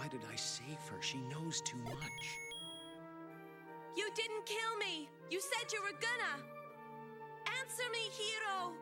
Why did I save her? She knows too much. You didn't kill me! You said you were gonna! Answer me, hero!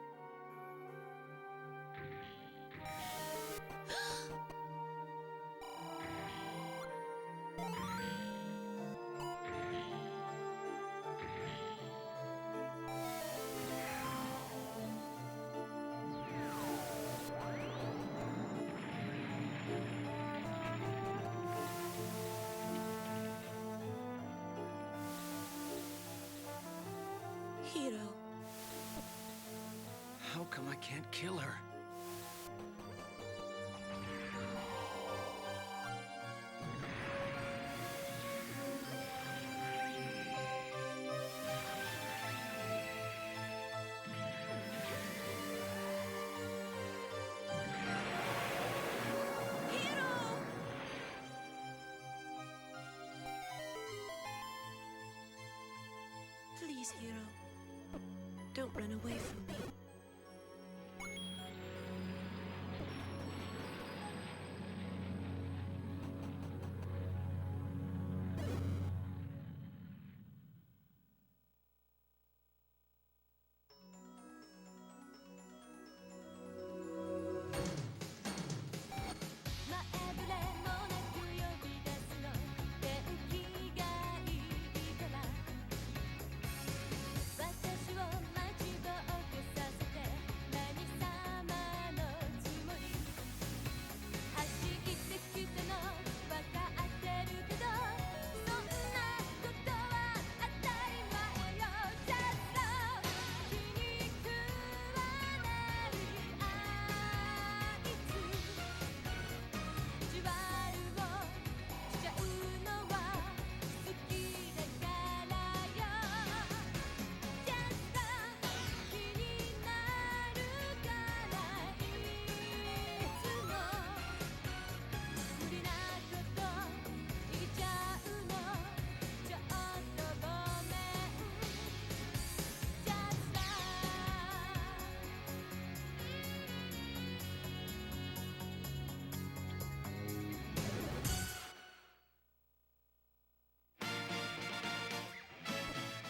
Hero. How come I can't kill her? Please, hero. Don't run away from me.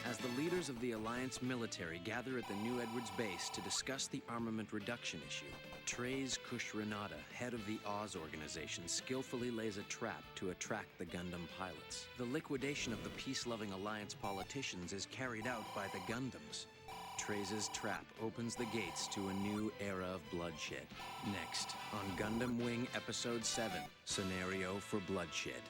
As the leaders of the Alliance military gather at the New Edwards base to discuss the armament reduction issue, Treize Kush-Renata, head of the Oz organization, skillfully lays a trap to attract the Gundam pilots. The liquidation of the peace-loving Alliance politicians is carried out by the Gundams. Treize's trap opens the gates to a new era of bloodshed. Next, on Gundam Wing Episode 7, Scenario for Bloodshed.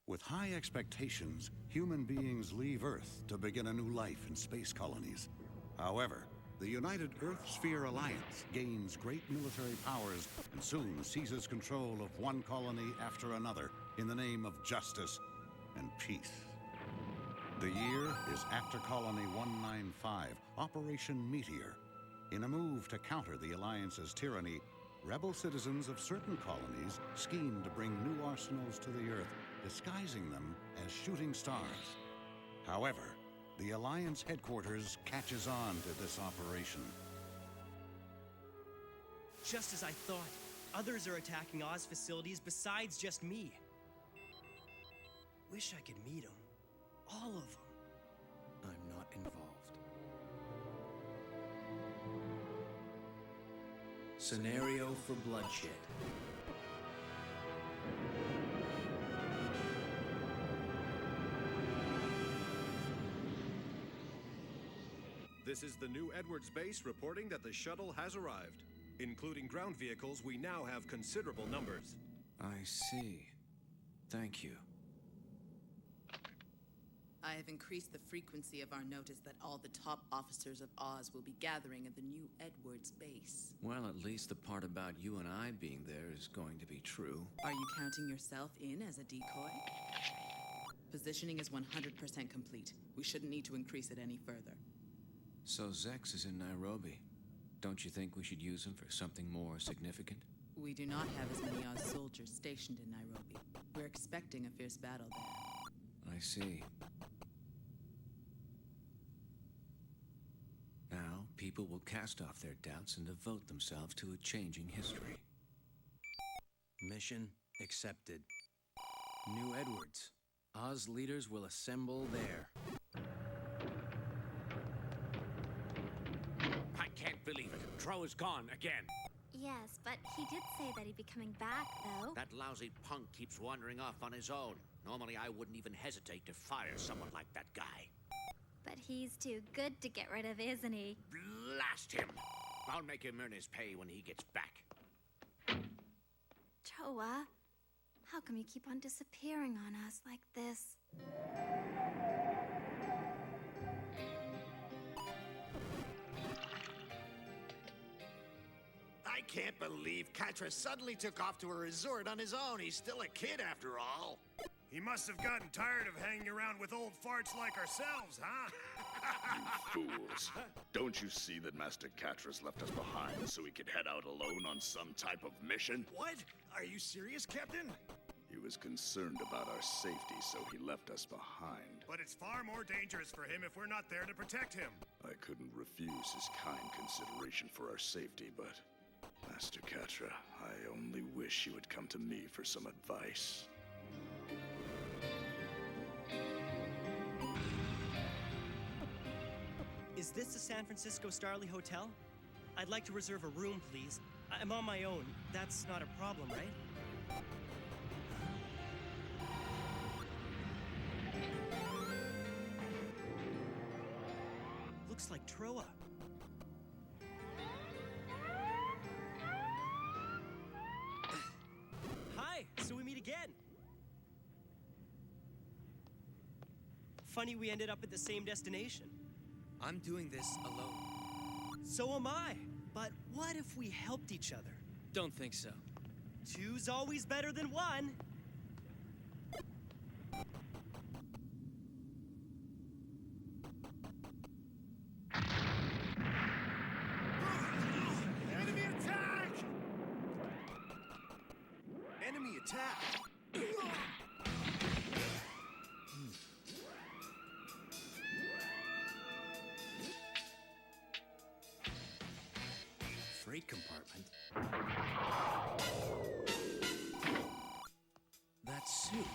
With high expectations, human beings leave Earth to begin a new life in space colonies. However, the United Earth Sphere Alliance gains great military powers and soon seizes control of one colony after another in the name of justice and peace. The year is after Colony 195, Operation Meteor. In a move to counter the Alliance's tyranny, rebel citizens of certain colonies schemed to bring new arsenals to the Earth, disguising them as shooting stars. However, the Alliance headquarters catches on to this operation. Just as I thought. Others are attacking Oz facilities besides just me. Wish I could meet them. All of them. I'm not involved. Scenario for bloodshed. This is the new Edwards base reporting that the shuttle has arrived. Including ground vehicles, we now have considerable numbers. I see. Thank you. I have increased the frequency of our notice that all the top officers of Oz will be gathering at the new Edwards base. Well, at least the part about you and I being there is going to be true. Are you counting yourself in as a decoy? Positioning is 100% complete. We shouldn't need to increase it any further. So Zex is in Nairobi. Don't you think we should use him for something more significant? We do not have as many Oz soldiers stationed in Nairobi. We're expecting a fierce battle there. I see. Now, people will cast off their doubts and devote themselves to a changing history. Mission accepted. New Edwards. Oz leaders will assemble there. I can't believe it. Tro is gone again. Yes, but he did say that he'd be coming back, though. That lousy punk keeps wandering off on his own. Normally, I wouldn't even hesitate to fire someone like that guy. But he's too good to get rid of, isn't he? Blast him! I'll make him earn his pay when he gets back. Choa, how come you keep on disappearing on us like this? I can't believe Katra suddenly took off to a resort on his own. He's still a kid after all. He must have gotten tired of hanging around with old farts like ourselves, huh? You fools. Don't you see that Master Katras left us behind so he could head out alone on some type of mission? What? Are you serious, Captain? He was concerned about our safety, so he left us behind. But it's far more dangerous for him if we're not there to protect him. I couldn't refuse his kind consideration for our safety, but... Master Katra, I only wish you would come to me for some advice. Is this the San Francisco Starley Hotel? I'd like to reserve a room, please. I'm on my own. That's not a problem, right? Looks like Troa. Hi, so we meet again. Funny we ended up at the same destination. I'm doing this alone. So am I. But what if we helped each other? Don't think so. Two's always better than one. Enemy attack! Enemy attack! Freight compartment? That suit.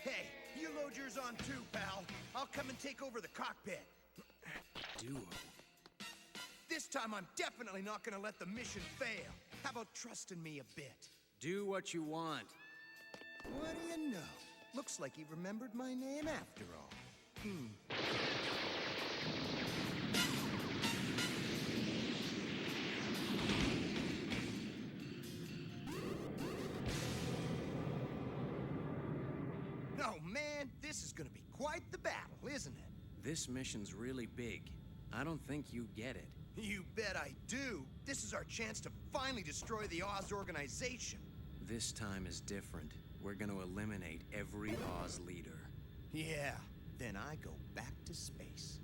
Hey, you load yours on too, pal. I'll come and take over the cockpit. Duo. This time I'm definitely not gonna let the mission fail. How about trusting me a bit? Do what you want. What do you know? Looks like he remembered my name after all. Oh man, this is gonna be quite the battle, isn't it? This mission's really big. I don't think you get it. You bet I do. This is our chance to finally destroy the Oz organization. This time is different. We're gonna eliminate every Oz leader. Yeah, then I go back to space.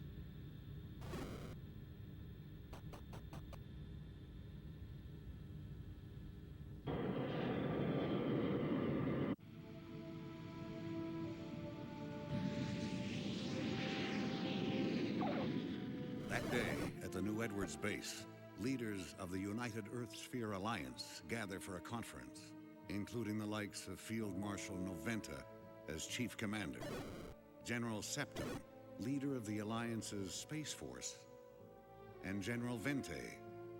That day, at the New Edwards base, leaders of the United Earth Sphere Alliance gather for a conference, including the likes of Field Marshal Noventa as Chief Commander, General Septim, leader of the Alliance's Space Force, and General Vente,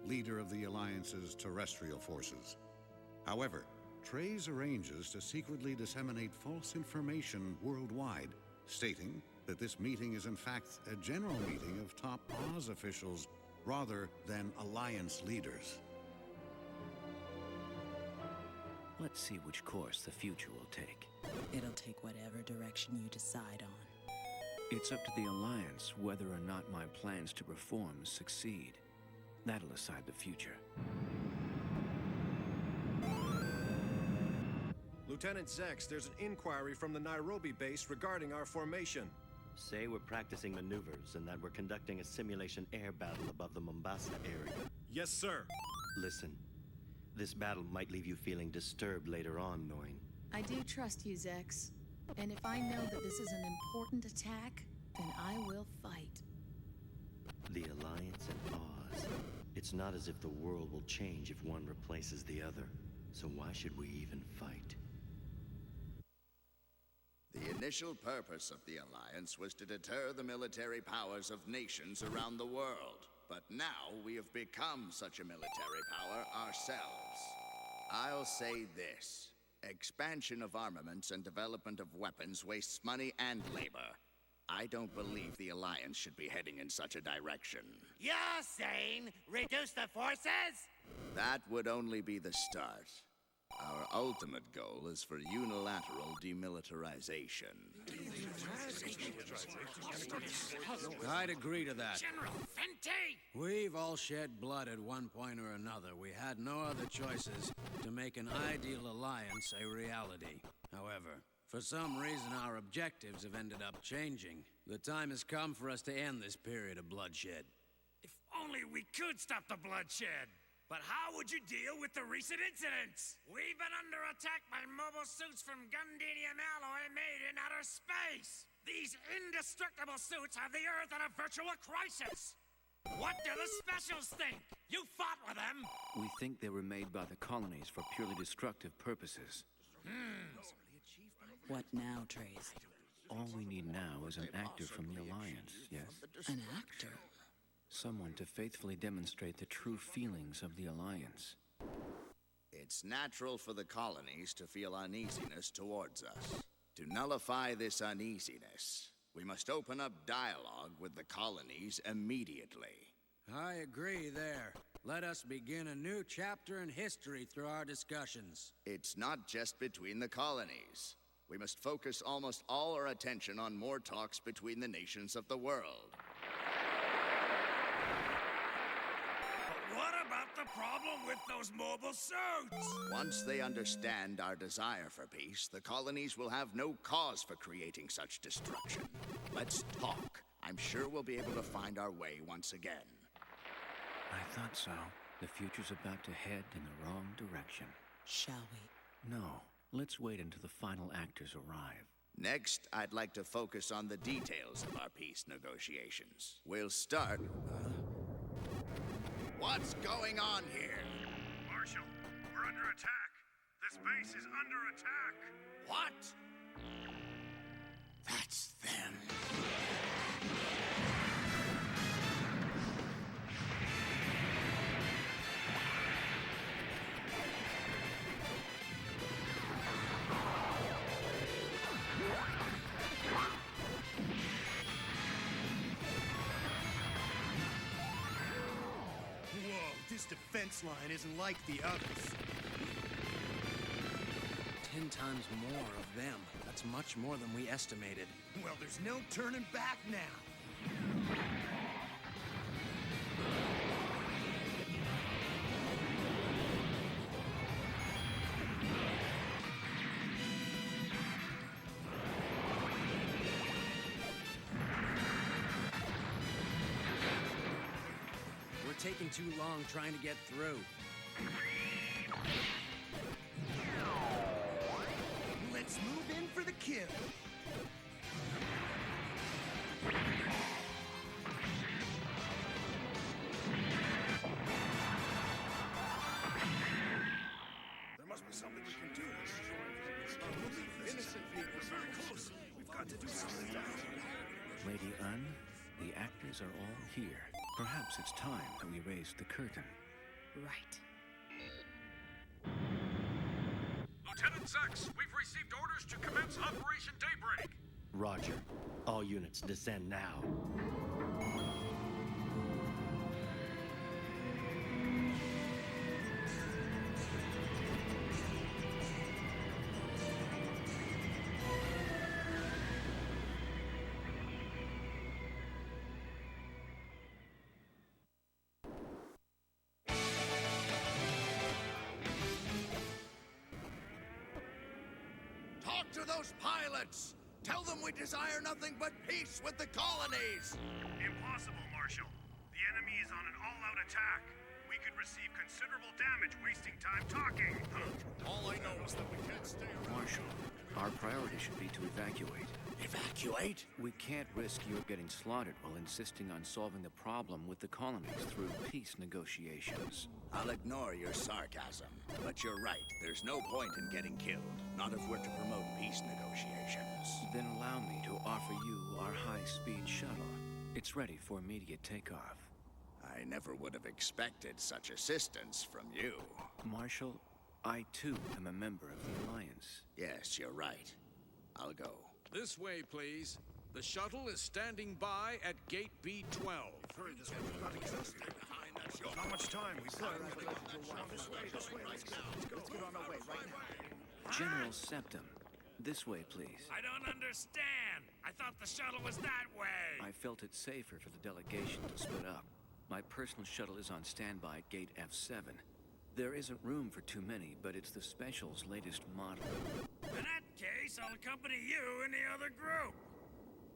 leader of the Alliance's terrestrial forces. However, Treize arranges to secretly disseminate false information worldwide, stating that this meeting is in fact a general meeting of top Oz officials rather than Alliance leaders. Let's see which course the future will take. It'll take whatever direction you decide on. It's up to the Alliance whether or not my plans to reform succeed. That'll decide the future. Lieutenant Zex, there's an inquiry from the Nairobi base regarding our formation. Say we're practicing maneuvers and that we're conducting a simulation air battle above the Mombasa area. Yes, sir. Listen, this battle might leave you feeling disturbed later on, Noin. I do trust you, Zex. And if I know that this is an important attack, then I will fight. The Alliance and Oz. It's not as if the world will change if one replaces the other. So why should we even fight? The initial purpose of the Alliance was to deter the military powers of nations around the world. But now we have become such a military power ourselves. I'll say this. Expansion of armaments and development of weapons wastes money and labor. I don't believe the Alliance should be heading in such a direction. You're saying reduce the forces? That would only be the start. Our ultimate goal is for unilateral demilitarization. I'd agree to that. General Vente! We've all shed blood at one point or another. We had no other choices to make an ideal alliance a reality. However, for some reason our objectives have ended up changing. The time has come for us to end this period of bloodshed. If only we could stop the bloodshed! But how would you deal with the recent incidents? We've been under attack by mobile suits from Gundanium alloy made in outer space. These indestructible suits have the Earth in a virtual crisis. What do the specials think? You fought with them. We think they were made by the colonies for purely destructive purposes. What now, Treize? All we need now is an actor from the Alliance, yes? An actor? Someone to faithfully demonstrate the true feelings of the Alliance. It's natural for the colonies to feel uneasiness towards us. To nullify this uneasiness, we must open up dialogue with the colonies immediately. I agree there. Let us begin a new chapter in history through our discussions. It's not just between the colonies. We must focus almost all our attention on more talks between the nations of the world. What about the problem with those mobile suits? Once they understand our desire for peace, the colonies will have no cause for creating such destruction. Let's talk. I'm sure we'll be able to find our way once again. I thought so. The future's about to head in the wrong direction. Shall we? No. Let's wait until the final actors arrive. Next, I'd like to focus on the details of our peace negotiations. We'll start... What's going on here? Marshal, we're under attack. This base is under attack. What? That's them. This defense line isn't like the others. 10 times more of them. That's much more than we estimated. Well, there's no turning back now. Taking too long trying to get through. Let's move in for the kill. Lady Un, the actors are all here. Perhaps it's time that we raise the curtain. Right. Lieutenant Zex, we've received orders to commence Operation Daybreak. Roger. All units descend now. Talk to those pilots! Tell them we desire nothing but peace with the colonies! Impossible, Marshal. The enemy is on an all-out attack. We could receive considerable damage wasting time talking. All I know is that we can't stay around. Marshal, our priority should be to evacuate. Evacuate? We can't risk you getting slaughtered while insisting on solving the problem with the colonies through peace negotiations. I'll ignore your sarcasm, but you're right. There's no point in getting killed, not if we're to promote peace negotiations. Then allow me to offer you our high-speed shuttle. It's ready for immediate takeoff. I never would have expected such assistance from you. Marshal, I too am a member of the Alliance. Yes, you're right. I'll go. This way, please. The shuttle is standing by at gate B12. Hurry this way. We've got to get us behind that shuttle. Not much time. We've got this way. Let's get on our way right now. General Septum, this way, please. I don't understand. I thought the shuttle was that way. I felt it safer for the delegation to split up. My personal shuttle is on standby at gate F7. There isn't room for too many, but it's the Special's latest model. In that case, I'll accompany you and the other group.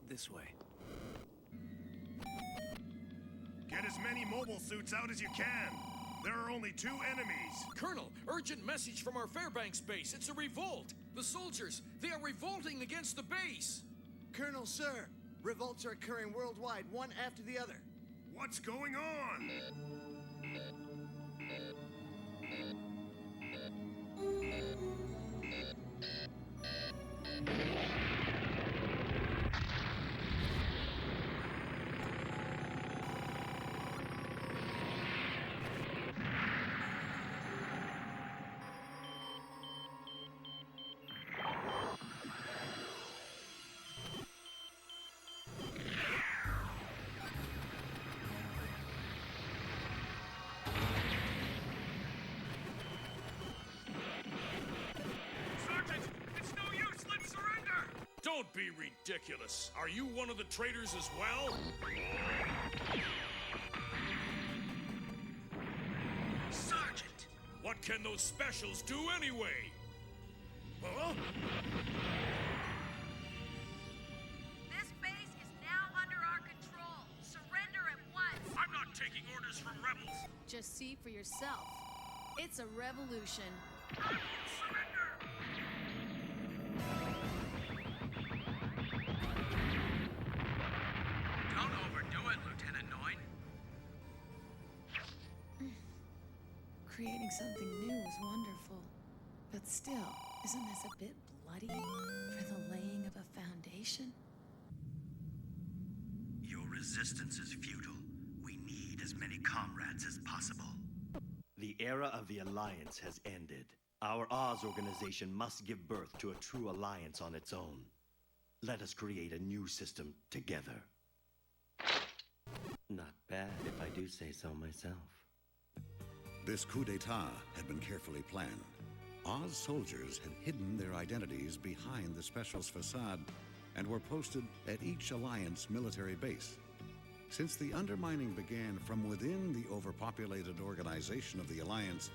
This way. Get as many mobile suits out as you can. There are only 2 enemies. Colonel, urgent message from our Fairbanks base. It's a revolt. The soldiers, they are revolting against the base. Colonel, sir, revolts are occurring worldwide, one after the other. What's going on? Don't be ridiculous. Are you one of the traitors as well? Sergeant! What can those specials do anyway? Huh? This base is now under our control. Surrender at once. I'm not taking orders from rebels. Just see for yourself. It's a revolution. I won't surrender! Don't overdo it, Lieutenant Noyne. Creating something new is wonderful. But still, isn't this a bit bloody for the laying of a foundation? Your resistance is futile. We need as many comrades as possible. The era of the Alliance has ended. Our Oz organization must give birth to a true alliance on its own. Let us create a new system together. Not bad, if I do say so myself. This coup d'etat had been carefully planned. Oz soldiers had hidden their identities behind the Special's facade and were posted at each Alliance military base. Since the undermining began from within the overpopulated organization of the Alliance,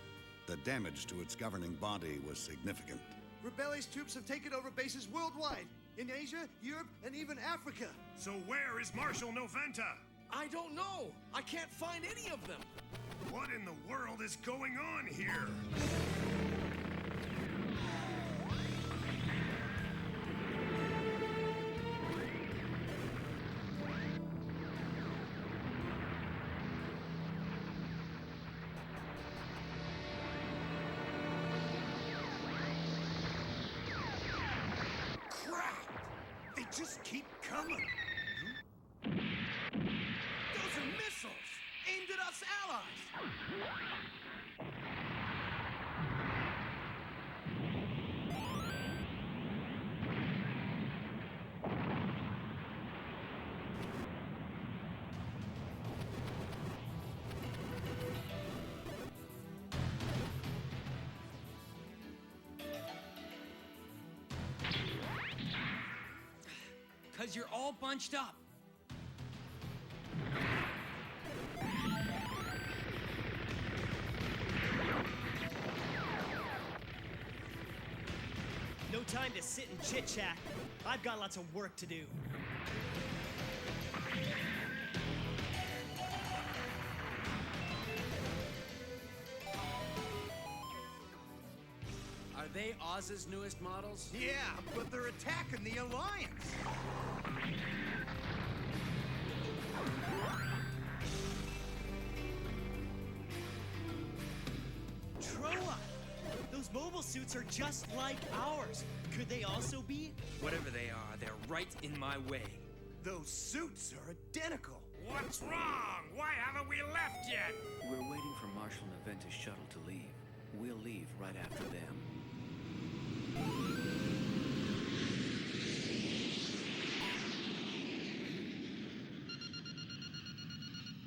the damage to its governing body was significant. Rebellious troops have taken over bases worldwide, in Asia, Europe, and even Africa. So where is Marshal Noventa? I don't know. I can't find any of them. What in the world is going on here? Crap! They just coming. Those are missiles aimed at us allies. Because you're all bunched up. No time to sit and chit-chat. I've got lots of work to do. Are they Oz's newest models? Yeah, but they're attacking the Alliance. Troa! Those mobile suits are just like ours. Could they also be? Whatever they are, they're right in my way. Those suits are identical. What's wrong? Why haven't we left yet? We're waiting for Marshall and Aventa's shuttle to leave. We'll leave right after them.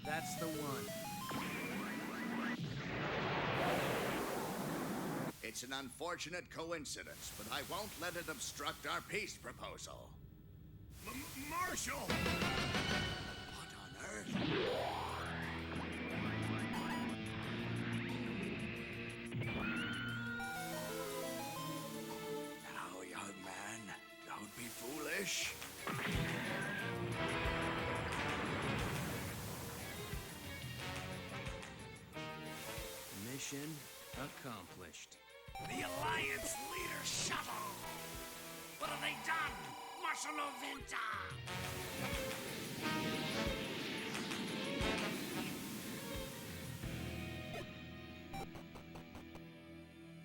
That's the one. It's an unfortunate coincidence, but I won't let it obstruct our peace proposal. Marshall! What on earth? Now, young man, don't be foolish. Mission accomplished. The Alliance leader shuttle! What have they done? Marshal Noventa!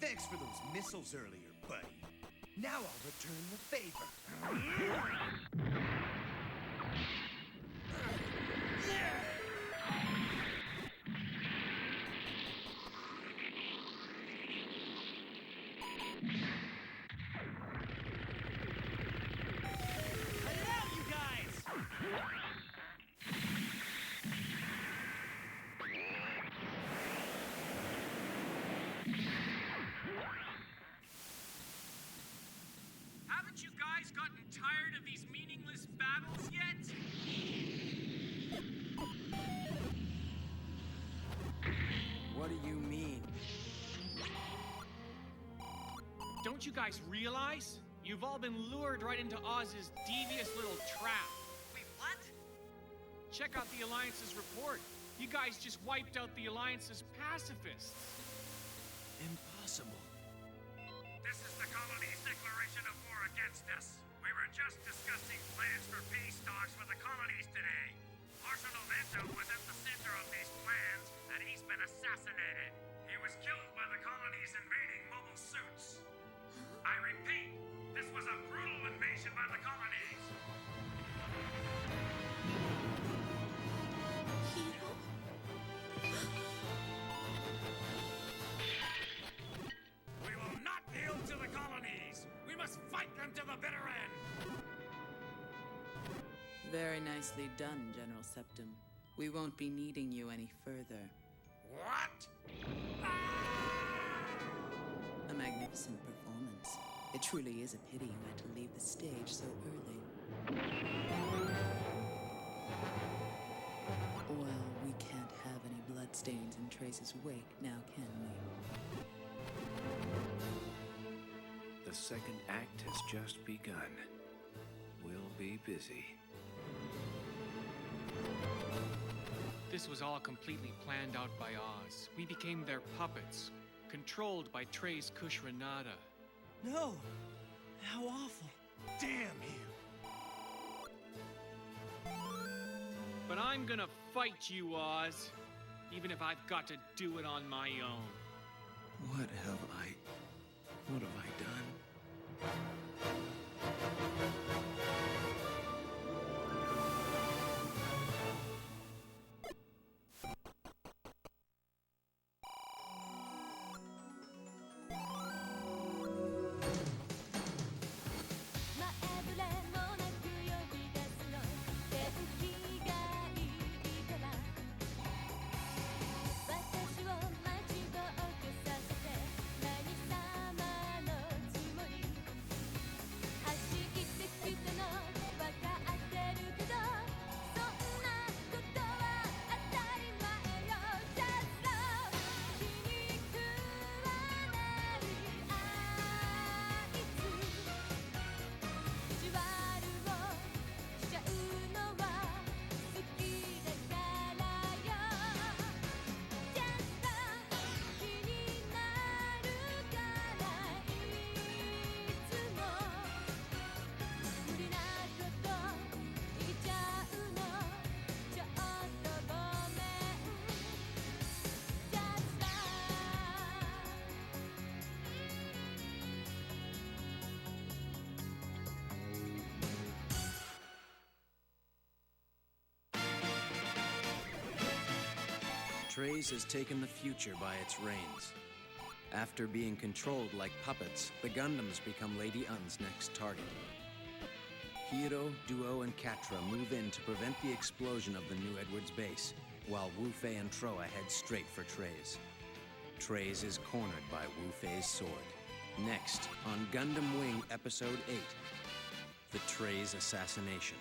Thanks for those missiles earlier, buddy. Now I'll return the favor. Haven't you guys gotten tired of these meaningless battles yet? What do you mean? Don't you guys realize? You've all been lured right into Oz's devious little trap. Wait, what? Check out the Alliance's report. You guys just wiped out the Alliance's pacifists. Impossible. This is the colony's declaration of war against us. We were just discussing plans for peace talks with the colonies today. Marshal Noventa was at the center of these plans, and he's been assassinated. He was killed by the colony's invading mobile suits. I repeat, this was a brutal invasion by the colonies. Hero? We will not yield to the colonies. We must fight them to the bitter end. Very nicely done, General Septum. We won't be needing you any further. What? A magnificent performance. It truly is a pity you had to leave the stage so early. Well, we can't have any bloodstains in Trace's wake now, can we? The second act has just begun. We'll be busy. This was all completely planned out by Oz. We became their puppets, controlled by Trey's Kushranada. No! How awful. Damn him! But I'm gonna fight you, Oz, even if I've got to do it on my own. What have I done? Trays has taken the future by its reins. After being controlled like puppets, the Gundams become Lady Un's next target. Hiro, Duo, and Catra move in to prevent the explosion of the New Edwards base, while Wu Fei and Troa head straight for Trays. Trays is cornered by Wu Fei's sword. Next, on Gundam Wing Episode 8, The Trays Assassination.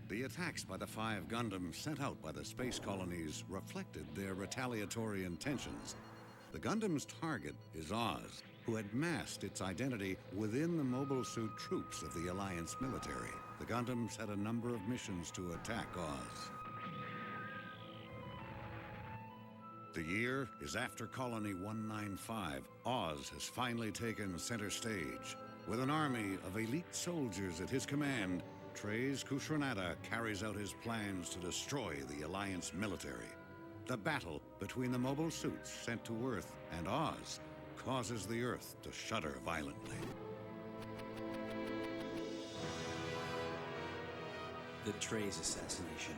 The attacks by the 5 Gundams sent out by the space colonies reflected their retaliatory intentions. The Gundam's target is Oz, who had masked its identity within the mobile suit troops of the Alliance military. The Gundams had a number of missions to attack Oz. The year is after Colony 195. Oz has finally taken center stage. With an army of elite soldiers at his command, Trays Kushranada carries out his plans to destroy the Alliance military. The battle between the mobile suits sent to Earth and Oz causes the Earth to shudder violently. The Trays assassination.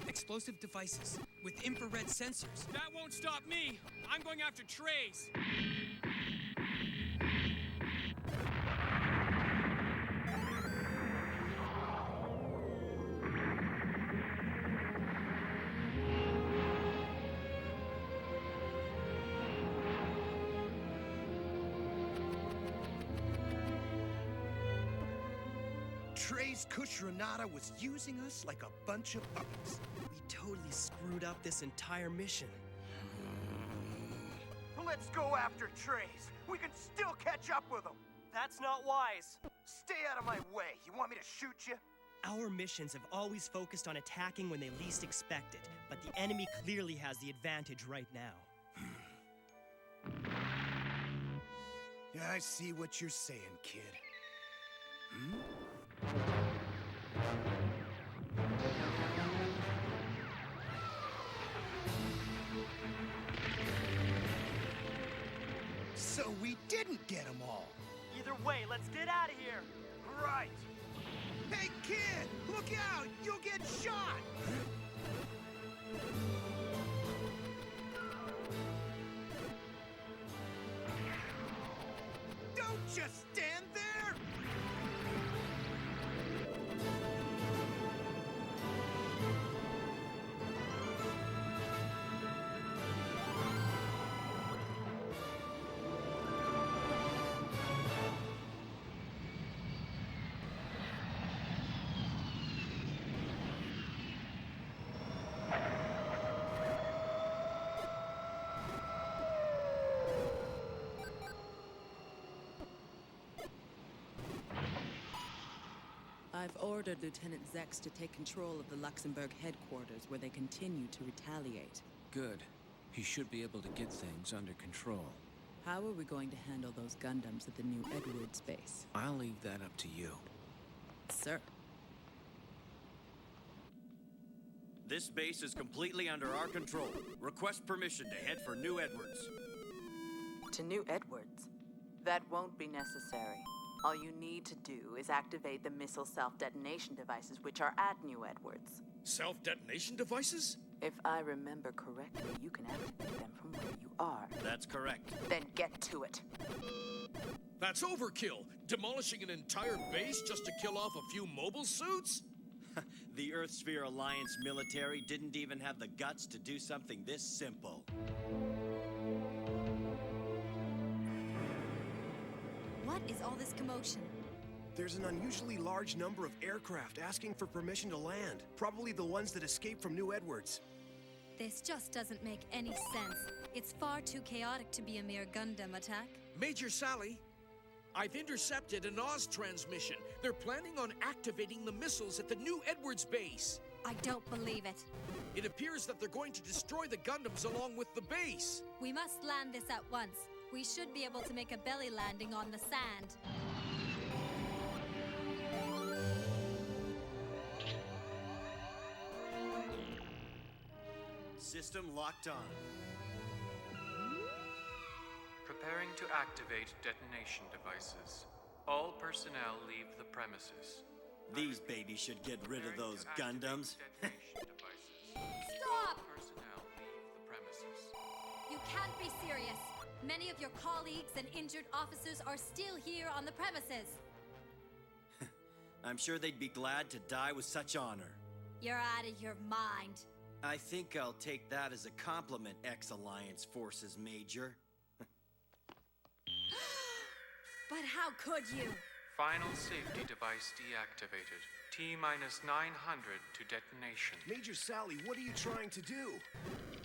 Explosive devices with infrared sensors. That won't stop me! I'm going after Trays! Trays Kushranada was using us like a bunch of puppets. We totally screwed up this entire mission. Let's go after Trays. We can still catch up with them. That's not wise. Stay out of my way. You want me to shoot you? Our missions have always focused on attacking when they least expect it, but the enemy clearly has the advantage right now. Yeah, I see what you're saying, kid. So we didn't get them all. Either way, let's get out of here. Right. Hey, kid, look out! You'll get shot! Don't just stand there! I've ordered Lieutenant Zex to take control of the Luxembourg headquarters where they continue to retaliate. Good. He should be able to get things under control. How are we going to handle those Gundams at the new Edwards base? I'll leave that up to you. Sir. This base is completely under our control. Request permission to head for New Edwards. To New Edwards? That won't be necessary. All you need to do is activate the missile self-detonation devices which are at New Edwards. Self-detonation devices? If I remember correctly, you can activate them from where you are. That's correct. Then get to it. That's overkill! Demolishing an entire base just to kill off a few mobile suits? The Earthsphere Alliance military didn't even have the guts to do something this simple. What is all this commotion? There's an unusually large number of aircraft asking for permission to land. Probably the ones that escaped from New Edwards. This just doesn't make any sense. It's far too chaotic to be a mere Gundam attack. Major Sally, I've intercepted an Oz transmission. They're planning on activating the missiles at the New Edwards base. I don't believe it. It appears that they're going to destroy the Gundams along with the base. We must land this at once. We should be able to make a belly landing on the sand. System locked on. Preparing to activate detonation devices. All personnel leave the premises. These babies should get rid of those Gundams. Stop! Personnel leave the premises. You can't be serious. Many of your colleagues and injured officers are still here on the premises. I'm sure they'd be glad to die with such honor. You're out of your mind. I think I'll take that as a compliment, ex-Alliance forces, Major. But how could you? Final safety device deactivated. T-minus 900 to detonation. Major Sally, what are you trying to do?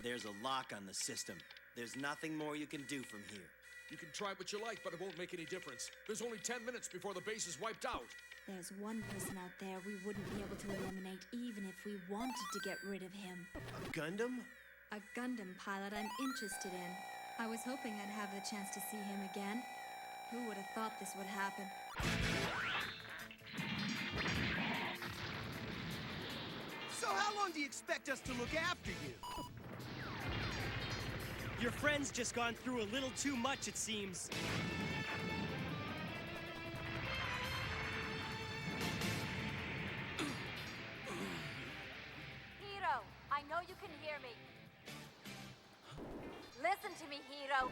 There's a lock on the system. There's nothing more you can do from here. You can try what you like, but it won't make any difference. There's only 10 minutes before the base is wiped out. There's one person out there we wouldn't be able to eliminate even if we wanted to get rid of him. A Gundam? A Gundam pilot I'm interested in. I was hoping I'd have the chance to see him again. Who would have thought this would happen? So how long do you expect us to look after you? Your friend's just gone through a little too much, it seems. Hiro, I know you can hear me. Listen to me, Hiro.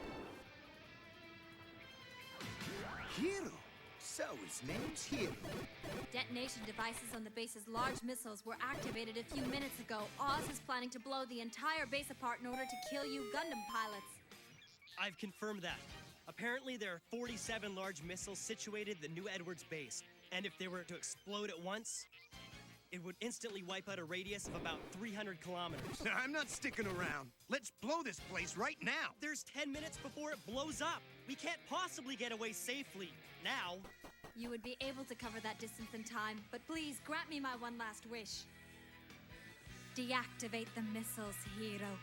Hiro? So his name's Hiro. Detonation devices on the base's large missiles were activated a few minutes ago. Oz is planning to blow the entire base apart in order to kill you Gundam pilots. I've confirmed that. Apparently there are 47 large missiles situated at the New Edwards base. And if they were to explode at once, it would instantly wipe out a radius of about 300 kilometers. I'm not sticking around. Let's blow this place right now. There's 10 minutes before it blows up. We can't possibly get away safely now. You would be able to cover that distance in time, but please grant me my one last wish. Deactivate the missiles, Hiro.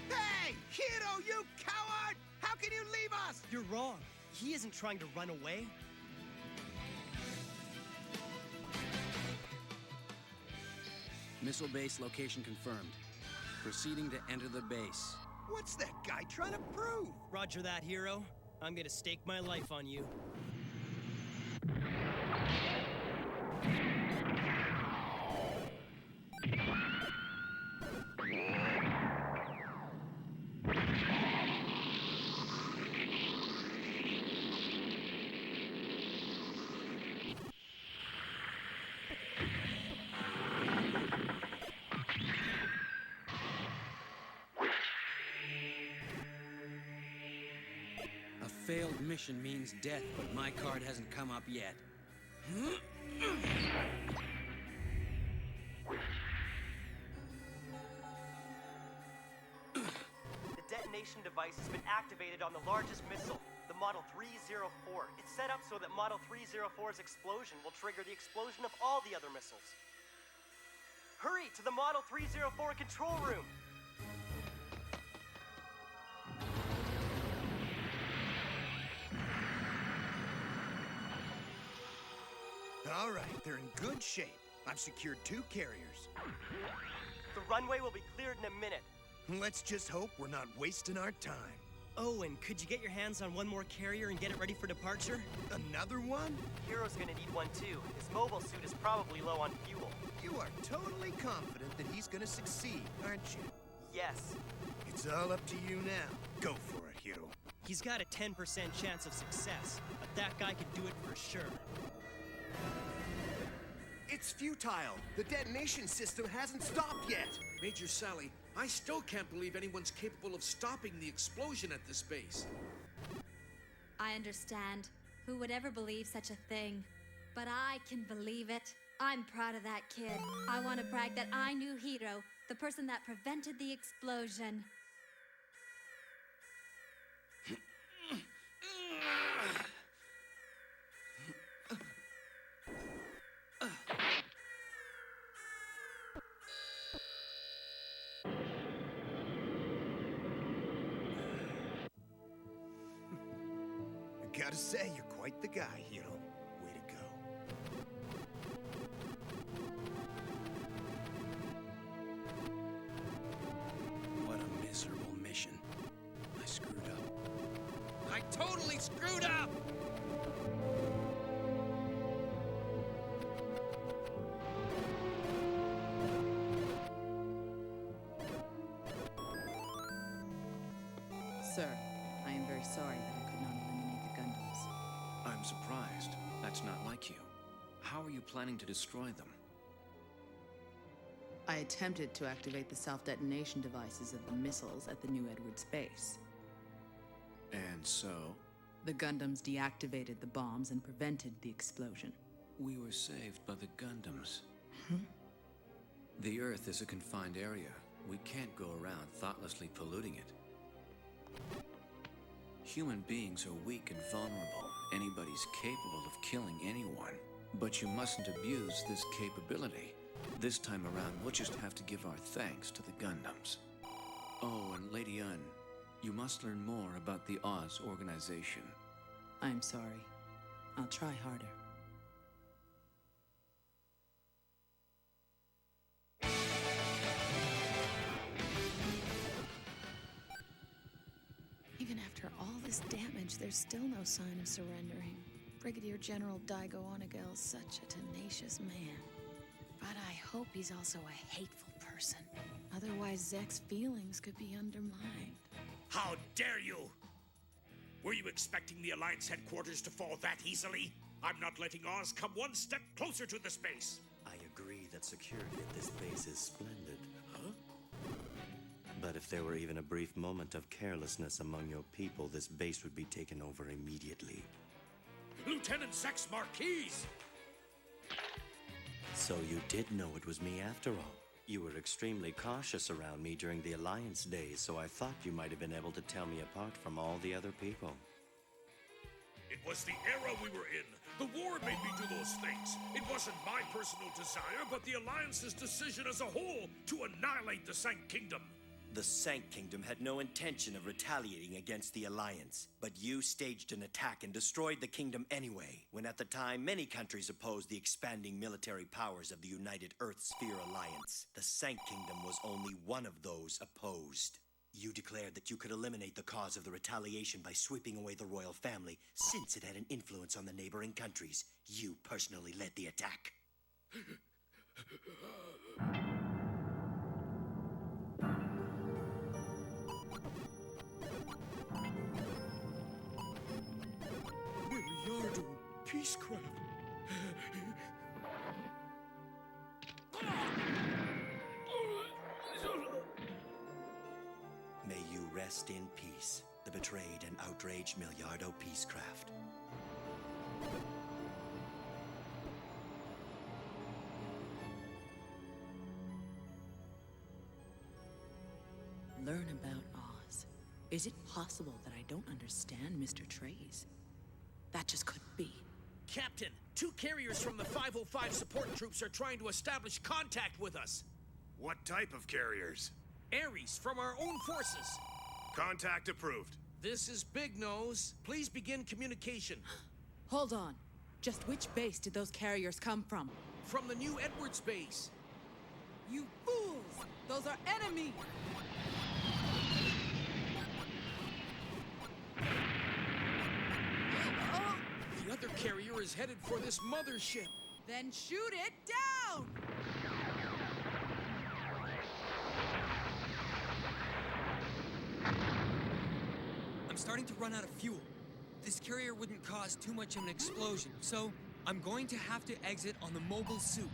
Hey! Hiro, you coward! How can you leave us? You're wrong. He isn't trying to run away. Missile base location confirmed. Proceeding to enter the base. What's that guy trying to prove? Roger that, Hiro. I'm gonna stake my life on you. Failed mission means death, but my card hasn't come up yet. device has been activated on the largest missile, the Model 304. It's set up so that Model 304's explosion will trigger the explosion of all the other missiles. Hurry to the Model 304 control room! All right, they're in good shape. I've secured 2 carriers. The runway will be cleared in a minute. Let's just hope we're not wasting our time. Oh, and could you get your hands on one more carrier and get it ready for departure? Another one? Hero's gonna need one too. His mobile suit is probably low on fuel. You are totally confident that he's gonna succeed, aren't you? Yes. It's all up to you now. Go for it, Hero. He's got a 10% chance of success, but that guy could do it for sure. It's futile. The detonation system hasn't stopped yet. Major Sally, I still can't believe anyone's capable of stopping the explosion at this base. I understand. Who would ever believe such a thing? But I can believe it. I'm proud of that kid. I want to brag that I knew Hiro, the person that prevented the explosion. Gotta say, you're quite the guy, Hiro. Way to go. What a miserable mission. I screwed up. I totally screwed up! Sir, I am very sorry that I could not eliminate the Gundams. I'm surprised. That's not like you. How are you planning to destroy them? I attempted to activate the self-detonation devices of the missiles at the New Edwards base. And so? The Gundams deactivated the bombs and prevented the explosion. We were saved by the Gundams. The Earth is a confined area. We can't go around thoughtlessly polluting it. Human beings are weak and vulnerable. Anybody's capable of killing anyone. But you mustn't abuse this capability. This time around, we'll just have to give our thanks to the Gundams. Oh, and Lady Un, you must learn more about the Oz organization. I'm sorry. I'll try harder. Even after all this damage, there's still no sign of surrendering. Brigadier General Daigo Onegel's such a tenacious man. But I hope he's also a hateful person. Otherwise, Zek's feelings could be undermined. How dare you! Were you expecting the Alliance headquarters to fall that easily? I'm not letting Oz come one step closer to the space. I agree that security at this base is splendid. Huh? But if there were even a brief moment of carelessness among your people, this base would be taken over immediately. Lieutenant Zek's Marquise! So you did know it was me after all. You were extremely cautious around me during the Alliance days, so I thought you might have been able to tell me apart from all the other people. It was the era we were in. The war made me do those things. It wasn't my personal desire, but the Alliance's decision as a whole to annihilate the Sank Kingdom. The Sank Kingdom had no intention of retaliating against the Alliance, but you staged an attack and destroyed the kingdom anyway, when at the time many countries opposed the expanding military powers of the United Earth Sphere Alliance. The Sank Kingdom was only one of those opposed. You declared that you could eliminate the cause of the retaliation by sweeping away the royal family, since it had an influence on the neighboring countries. You personally led the attack. Milliardo Peacecraft. May you rest in peace, the betrayed and outraged Milliardo Peacecraft. Learn about Oz. Is it possible that I don't understand Mr. Trays? That just couldn't be. Captain, 2 carriers from the 505 support troops are trying to establish contact with us. What type of carriers? Ares from our own forces. Contact approved. This is Big Nose. Please begin communication. Hold on. Just which base did those carriers come from? From the New Edwards base. You fools! Those are enemies! The other carrier is headed for this mothership. Then shoot it down! I'm starting to run out of fuel. This carrier wouldn't cause too much of an explosion, so I'm going to have to exit on the mobile suit.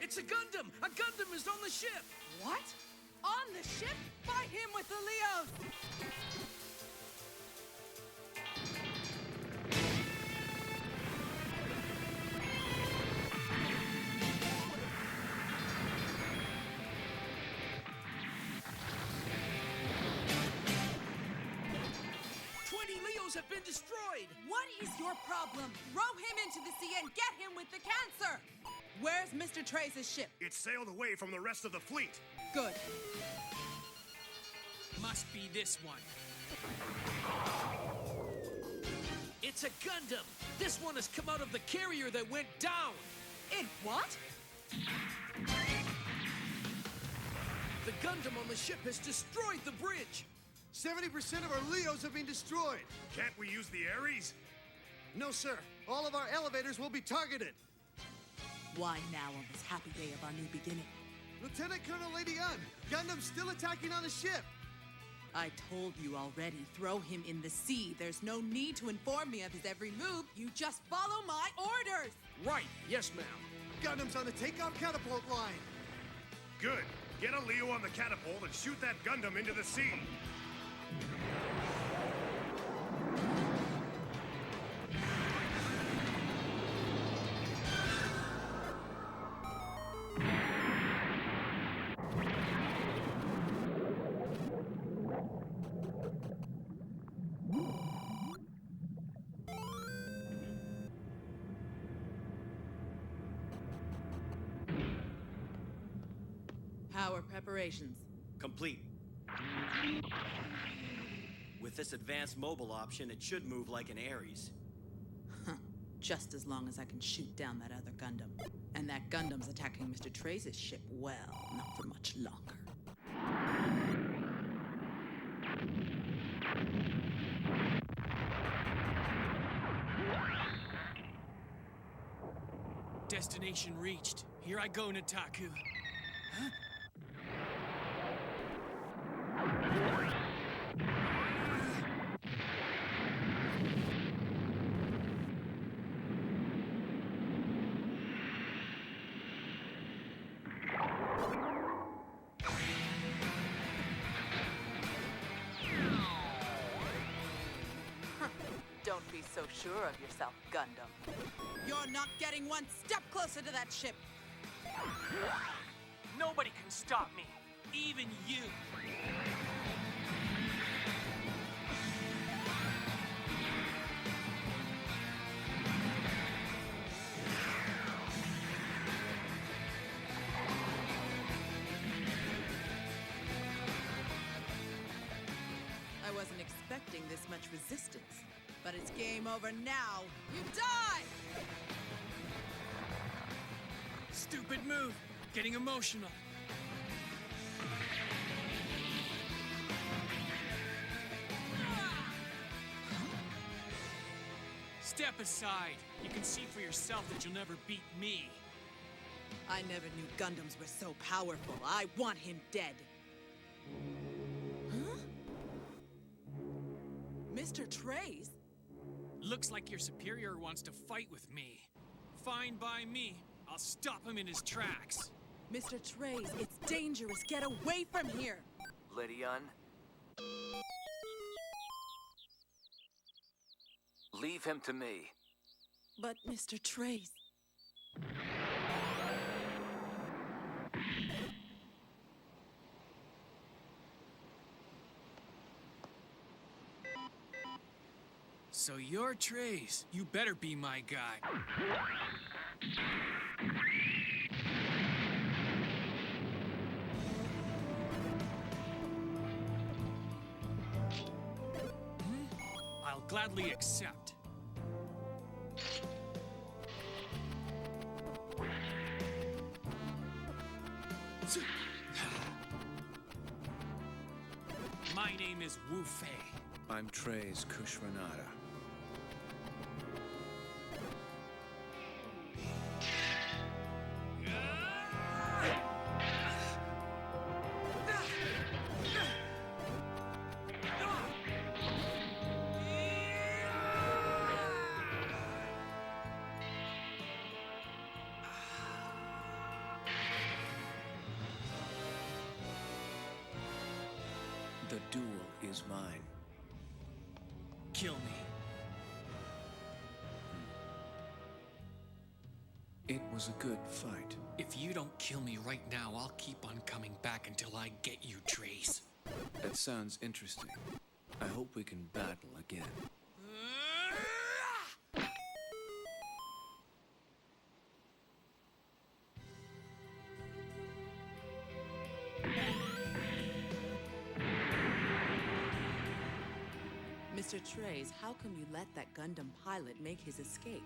It's a Gundam! A Gundam is on the ship! What? On the ship? Fight him with the Leos! Have been destroyed! What is your problem? Row him into the sea and get him with the cancer! Where's Mr. Trace's ship? It sailed away from the rest of the fleet. Good. Must be this one. It's a Gundam! This one has come out of the carrier that went down! It what? The Gundam on the ship has destroyed the bridge! 70% of our Leos have been destroyed. Can't we use the Ares? No, sir. All of our elevators will be targeted. Why now on this happy day of our new beginning? Lieutenant Colonel Lady Yun, Gundam's still attacking on the ship. I told you already, throw him in the sea. There's no need to inform me of his every move. You just follow my orders. Right. Yes, ma'am. Gundam's on the takeoff catapult line. Good. Get a Leo on the catapult and shoot that Gundam into the sea. How are preparations? Complete. With this advanced mobile option, it should move like an Ares. Just as long as I can shoot down that other Gundam. And that Gundam's attacking Mr. Trace's ship, well, not for much longer. Destination reached. Here I go, Nataku. Huh? Don't be so sure of yourself, Gundam. You're not getting one step closer to that ship. Nobody can stop me, even you. I wasn't expecting this much resistance, but it's game over now. You die! Stupid move. Getting emotional. Step aside. You can see for yourself that you'll never beat me. I never knew Gundams were so powerful. I want him dead. Huh? Mr. Trace? Looks like your superior wants to fight with me. Fine by me. I'll stop him in his tracks. Mr. Trace, it's dangerous. Get away from here. Lady Yun? Leave him to me. But, Mr. Trace... So you're Trace. You better be my guy. I'll gladly accept. My name is Wu Fei. I'm Trey's Kushranada. The duel is mine. Kill me. It was a good fight. If you don't kill me right now, I'll keep on coming back until I get you, Trace. That sounds interesting. I hope we can battle again. Mr. Trace, how come you let that Gundam pilot make his escape?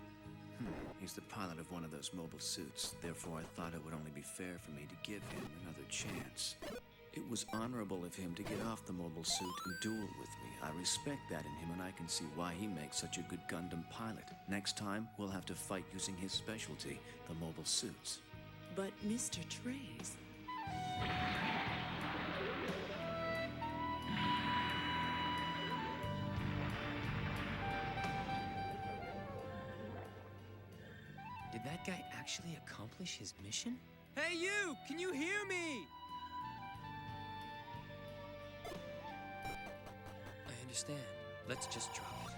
He's the pilot of one of those mobile suits. Therefore, I thought it would only be fair for me to give him another chance. It was honorable of him to get off the mobile suit and duel with me. I respect that in him, and I can see why he makes such a good Gundam pilot. Next time, we'll have to fight using his specialty, the mobile suits. But, Mr. Trace... Did that guy actually accomplish his mission? Hey, you! Can you hear me? I understand. Let's just drop it.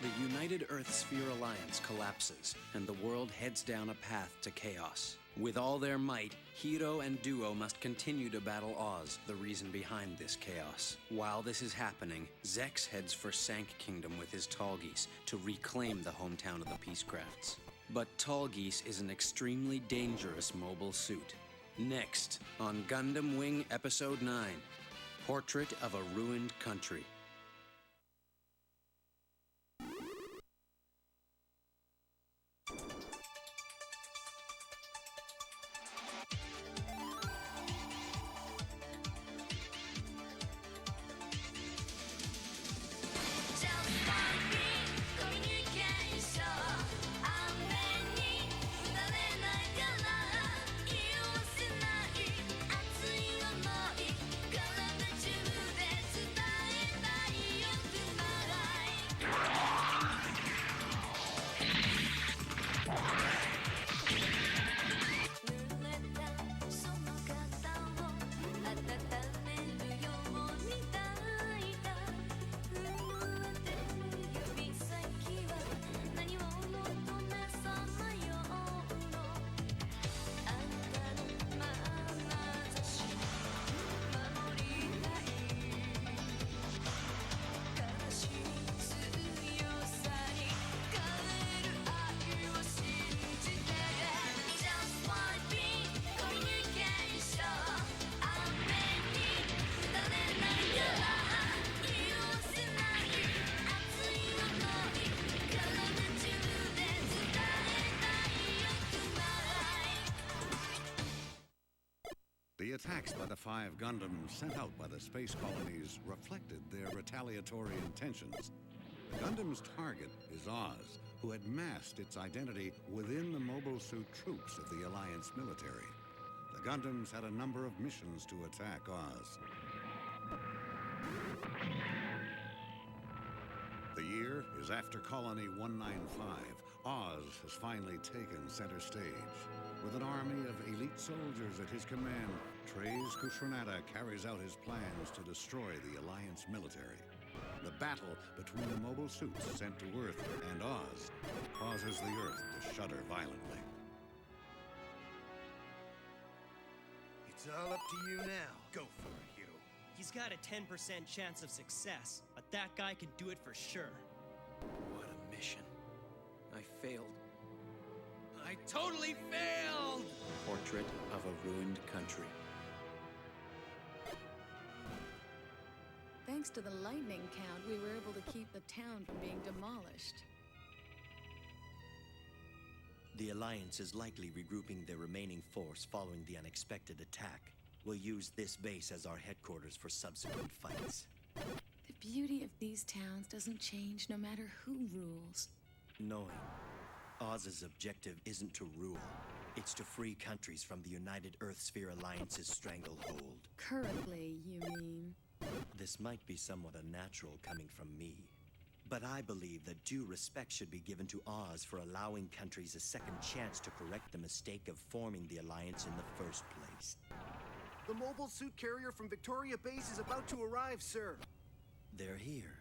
The United Earth Sphere Alliance collapses, and the world heads down a path to chaos. With all their might, Hiro and Duo must continue to battle Oz, the reason behind this chaos. While this is happening, Zex heads for Sank Kingdom with his Tallgeese to reclaim the hometown of the Peacecrafts. But Tallgeese is an extremely dangerous mobile suit. Next, on Gundam Wing Episode 9, Portrait of a Ruined Country. attacks by the 5 Gundams sent out by the space colonies reflected their retaliatory intentions. The Gundam's target is Oz, who had masked its identity within the mobile suit troops of the Alliance military. The Gundams had a number of missions to attack Oz. The year is after Colony 195. Oz has finally taken center stage. With an army of elite soldiers at his command, Treize Kushranada carries out his plans to destroy the Alliance military. The battle between the mobile suits sent to Earth and Oz causes the Earth to shudder violently. It's all up to you now. Go for it, Hiro. He's got a 10% chance of success, but that guy can do it for sure. What a mission. I failed. I totally failed! Portrait of a ruined country. Thanks to the lightning count, we were able to keep the town from being demolished. The Alliance is likely regrouping their remaining force following the unexpected attack. We'll use this base as our headquarters for subsequent fights. The beauty of these towns doesn't change no matter who rules. Knowing Oz's objective isn't to rule, it's to free countries from the United Earthsphere Alliance's stranglehold. Currently, you mean? This might be somewhat unnatural coming from me, but I believe that due respect should be given to Oz for allowing countries a second chance to correct the mistake of forming the Alliance in the first place. The mobile suit carrier from Victoria Base is about to arrive, sir. They're here.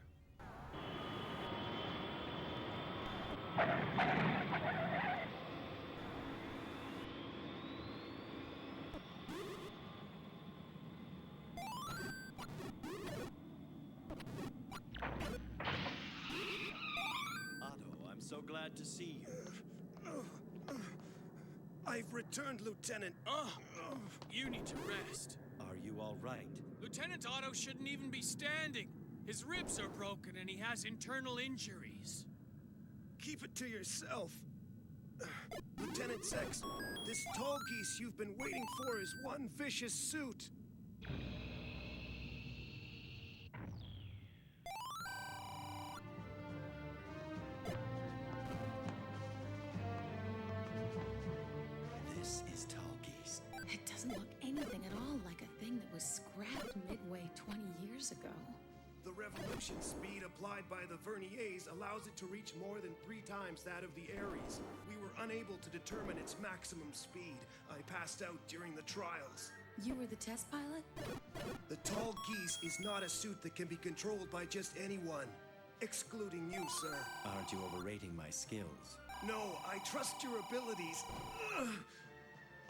So glad to see you. I've returned, Lieutenant. You need to rest. Are you all right? Lieutenant Otto shouldn't even be standing. His ribs are broken and he has internal injuries. Keep it to yourself. Lieutenant Sex, this tall geese you've been waiting for is one vicious suit. This is tall geese. It doesn't look anything at all like a thing that was scrapped midway 20 years ago. The revolution speed applied by the Verniers allows it to reach more than 3 times that of the Ares. We were unable to determine its maximum speed. I passed out during the trials. You were the test pilot? The tall geese is not a suit that can be controlled by just anyone, excluding you, sir. Aren't you overrating my skills? No, I trust your abilities.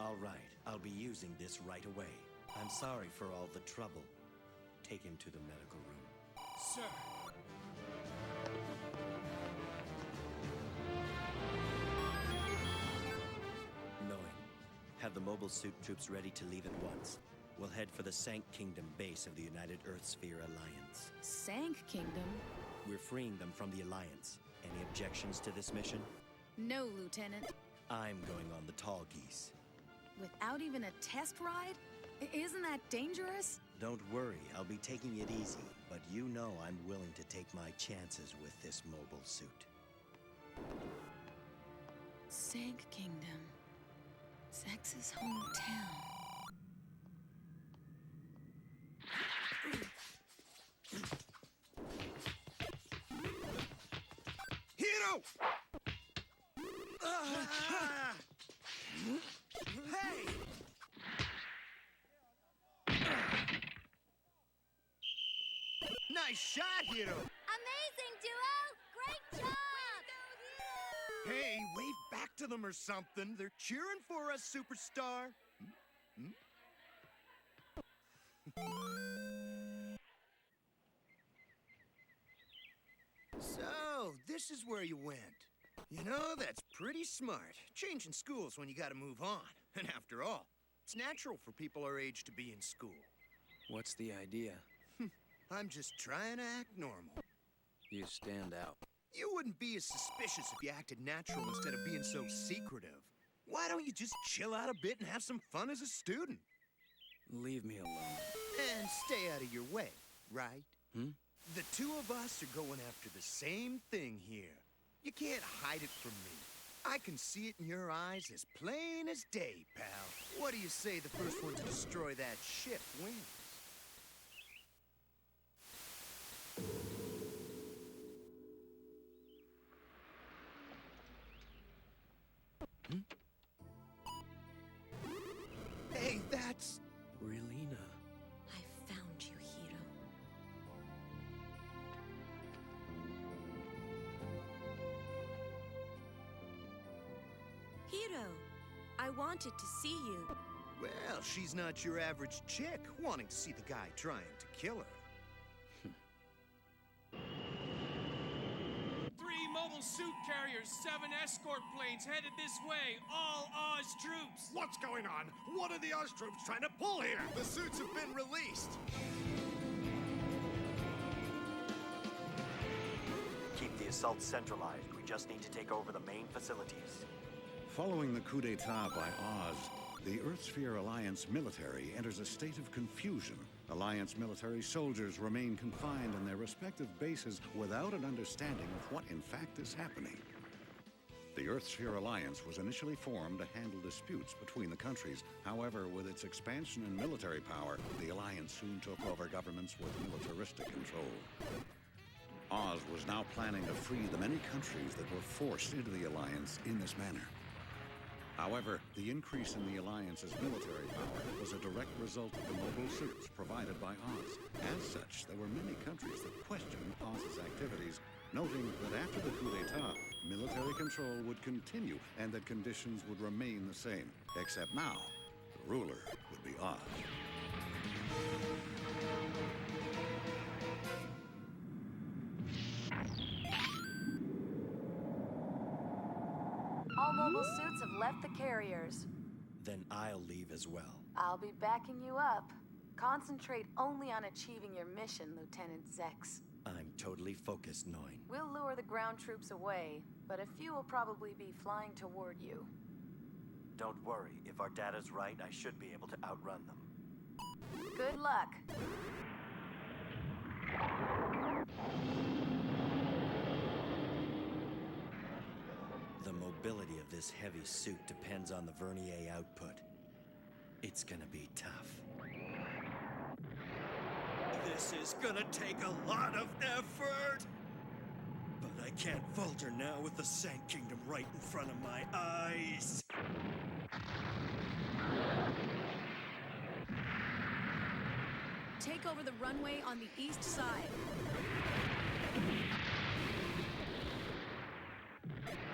All right, I'll be using this right away. I'm sorry for all the trouble. Take him to the medical room. Sir. Knowing. Have the mobile suit troops ready to leave at once. We'll head for the Sank Kingdom base of the United Earthsphere Alliance. Sank Kingdom? We're freeing them from the Alliance. Any objections to this mission? No, Lieutenant. I'm going on the tall geese. Without even a test ride? Isn't that dangerous? Don't worry, I'll be taking it easy, but you know I'm willing to take my chances with this mobile suit. Sank Kingdom. Sex's hometown. Hiro! Hey! Nice shot, Hiro! Amazing, duo! Great job! Hey, wave back to them or something. They're cheering for us, superstar. So, this is where you went. You know, that's pretty smart. Changing schools when you gotta move on. And after all, it's natural for people our age to be in school. What's the idea? I'm just trying to act normal. You stand out. You wouldn't be as suspicious if you acted natural instead of being so secretive. Why don't you just chill out a bit and have some fun as a student? Leave me alone. And stay out of your way, right? Hmm? The two of us are going after the same thing here. You can't hide it from me. I can see it in your eyes as plain as day, pal. What do you say the first one to destroy that ship wins? Hey, that's... Relina. I found you, Hiro. Hiro, I wanted to see you. Well, she's not your average chick wanting to see the guy trying to kill her. 3 mobile suit carriers, 7 escort planes headed this way. All Oz troops. What's going on? What are the Oz troops trying to pull here? The suits have been released. Keep the assault centralized. We just need to take over the main facilities. Following the coup d'etat by Oz, the Earthsphere Alliance military enters a state of confusion. Alliance military soldiers remain confined in their respective bases without an understanding of what in fact is happening. The Earthsphere Alliance was initially formed to handle disputes between the countries. However, with its expansion in military power, the Alliance soon took over governments with militaristic control. Oz was now planning to free the many countries that were forced into the Alliance in this manner. However, the increase in the Alliance's military power was a direct result of the mobile suits provided by Oz. As such, there were many countries that questioned Oz's activities, noting that after the coup d'etat, military control would continue and that conditions would remain the same. Except now, the ruler would be Oz. All mobile suits have left the carriers. Then I'll leave as well. I'll be backing you up. Concentrate only on achieving your mission, Lieutenant Zex. I'm totally focused, Noin. We'll lure the ground troops away, but a few will probably be flying toward you. Don't worry. If our data's right, I should be able to outrun them. Good luck. The mobility of this heavy suit depends on the Vernier output. It's gonna be tough. This is gonna take a lot of effort! But I can't falter now with the Sand Kingdom right in front of my eyes. Take over the runway on the east side.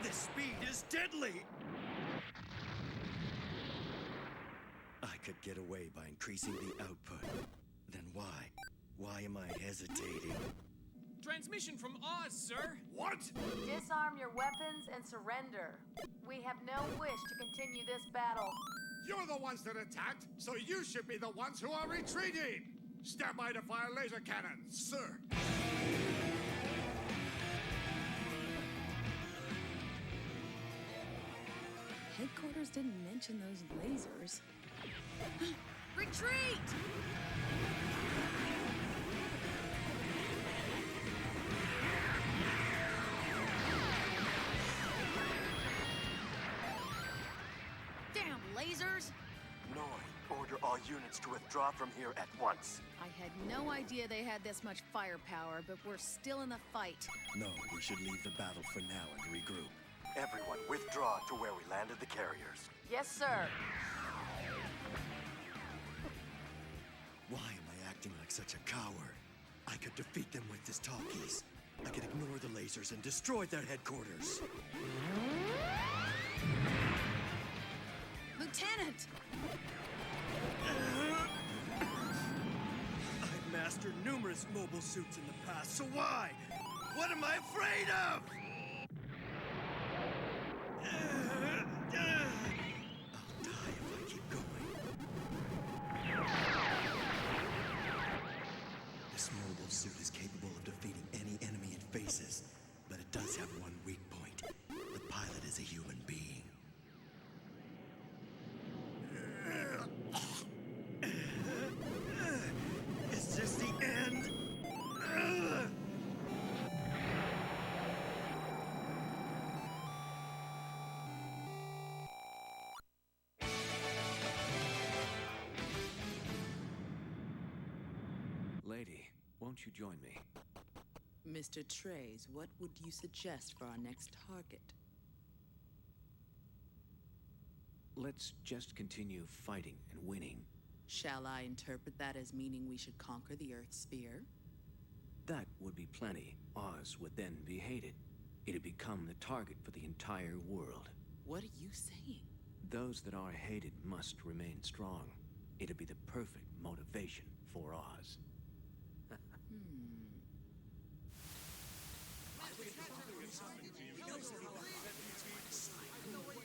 This speed is deadly! I could get away by increasing the output. Then why? Why am I hesitating? Transmission from Oz, sir. What? Disarm your weapons and surrender. We have no wish to continue this battle. You're the ones that attacked, so you should be the ones who are retreating! Stand by to fire laser cannons! Sir! Headquarters didn't mention those lasers. Retreat! Damn lasers! Noin, order all units to withdraw from here at once. I had no idea they had this much firepower, but we're still in the fight. No, we should leave the battle for now and regroup. Everyone withdraw to where we landed the carriers. Yes, sir. Why am I acting like such a coward? I could defeat them with this talkies. I could ignore the lasers and destroy their headquarters. Lieutenant! I've mastered numerous mobile suits in the past, so why? What am I afraid of? I'll die if I keep going. This mobile suit is capable of defeating any enemy it faces, but it does have one weak point. The pilot is a human being. Lady, won't you join me? Mr. Trays, what would you suggest for our next target? Let's just continue fighting and winning. Shall I interpret that as meaning we should conquer the Earth sphere? That would be plenty. Oz would then be hated. It'd become the target for the entire world. What are you saying? Those that are hated must remain strong. It'd be the perfect motivation for Oz.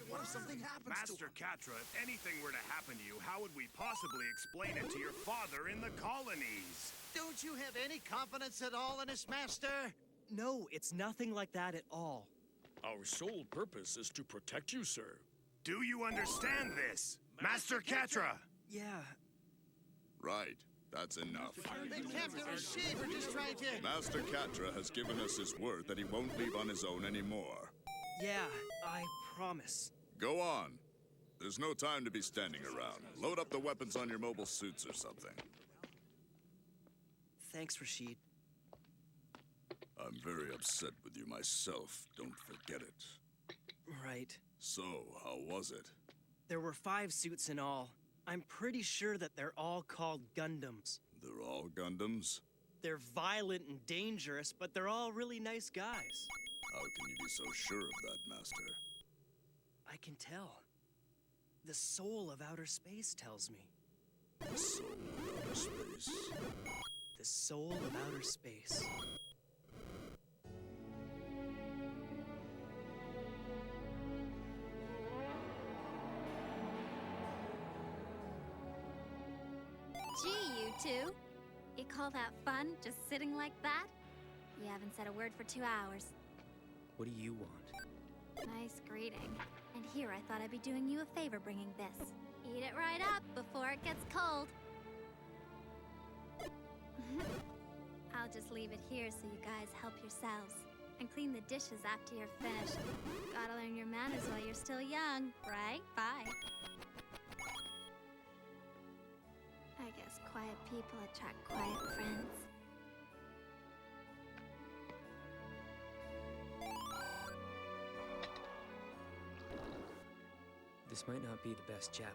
What if something happens Master Catra, if anything were to happen to you, how would we possibly explain it to your father in the colonies? Don't you have any confidence at all in us, Master? No, it's nothing like that at all. Our sole purpose is to protect you, sir. Do you understand this? Master Catra! Yeah. Right. That's enough. Captain Rashid, we're just trying to... Master Catra has given us his word that he won't leave on his own anymore. Yeah, I promise. Go on. There's no time to be standing around. Load up the weapons on your mobile suits or something. Thanks, Rashid. I'm very upset with you myself. Don't forget it. Right. So, how was it? There were 5 suits in all. I'm pretty sure that they're all called Gundams. They're all Gundams? They're violent and dangerous, but they're all really nice guys. How can you be so sure of that, Master? I can tell. The soul of outer space tells me. The soul of outer space? The soul of outer space. Gee, you two. You call that fun, just sitting like that? You haven't said a word for 2 hours. What do you want? Nice greeting. And here I thought I'd be doing you a favor bringing this. Eat it right up before it gets cold. I'll just leave it here so you guys help yourselves. And clean the dishes after you're finished. Gotta learn your manners while you're still young, right? Bye. I guess quiet people attract quiet friends. This might not be the best Java.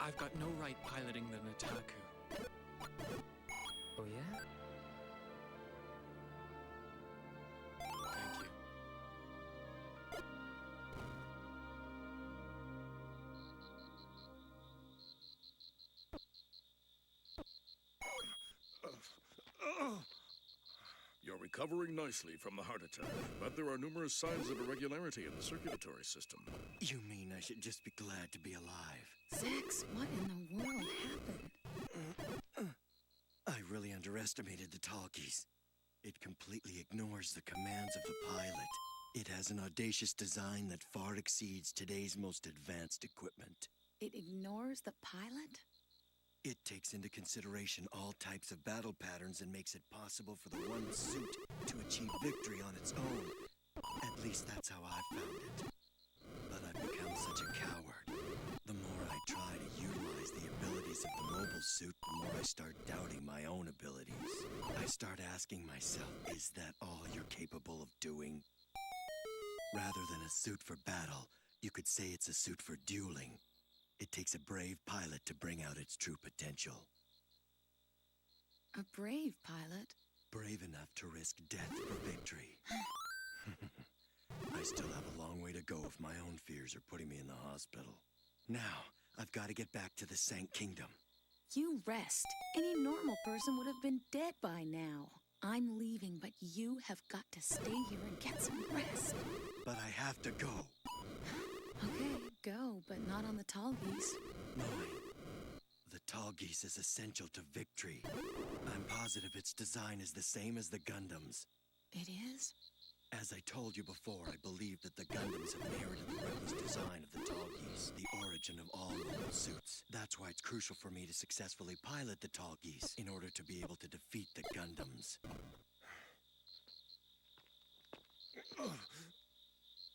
I've got no right piloting the Nataku. Oh yeah? Thank you. You're recovering nicely from the heart attack, but there are numerous signs of irregularity in the circulatory system. You mean I should just be glad to be alive? Zix, what in the world happened? I really underestimated the talkies. It completely ignores the commands of the pilot. It has an audacious design that far exceeds today's most advanced equipment. It ignores the pilot? It takes into consideration all types of battle patterns and makes it possible for the one suit to achieve victory on its own. At least that's how I found it. But I've become such a coward. The more I try to utilize the abilities of the mobile suit, the more I start doubting my own abilities. I start asking myself, is that all you're capable of doing? Rather than a suit for battle, you could say it's a suit for dueling. It takes a brave pilot to bring out its true potential. A brave pilot? Brave enough to risk death for victory. I still have a long way to go if my own fears are putting me in the hospital. Now, I've got to get back to the Sank Kingdom. You rest. Any normal person would have been dead by now. I'm leaving, but you have got to stay here and get some rest. But I have to go. Okay, go, but not on the tall geese. No, the tall geese is essential to victory. I'm positive its design is the same as the Gundams. It is? As I told you before, I believe that the Gundams have inherited the reckless design of the tall geese, the origin of all mobile suits. That's why it's crucial for me to successfully pilot the tall geese in order to be able to defeat the Gundams.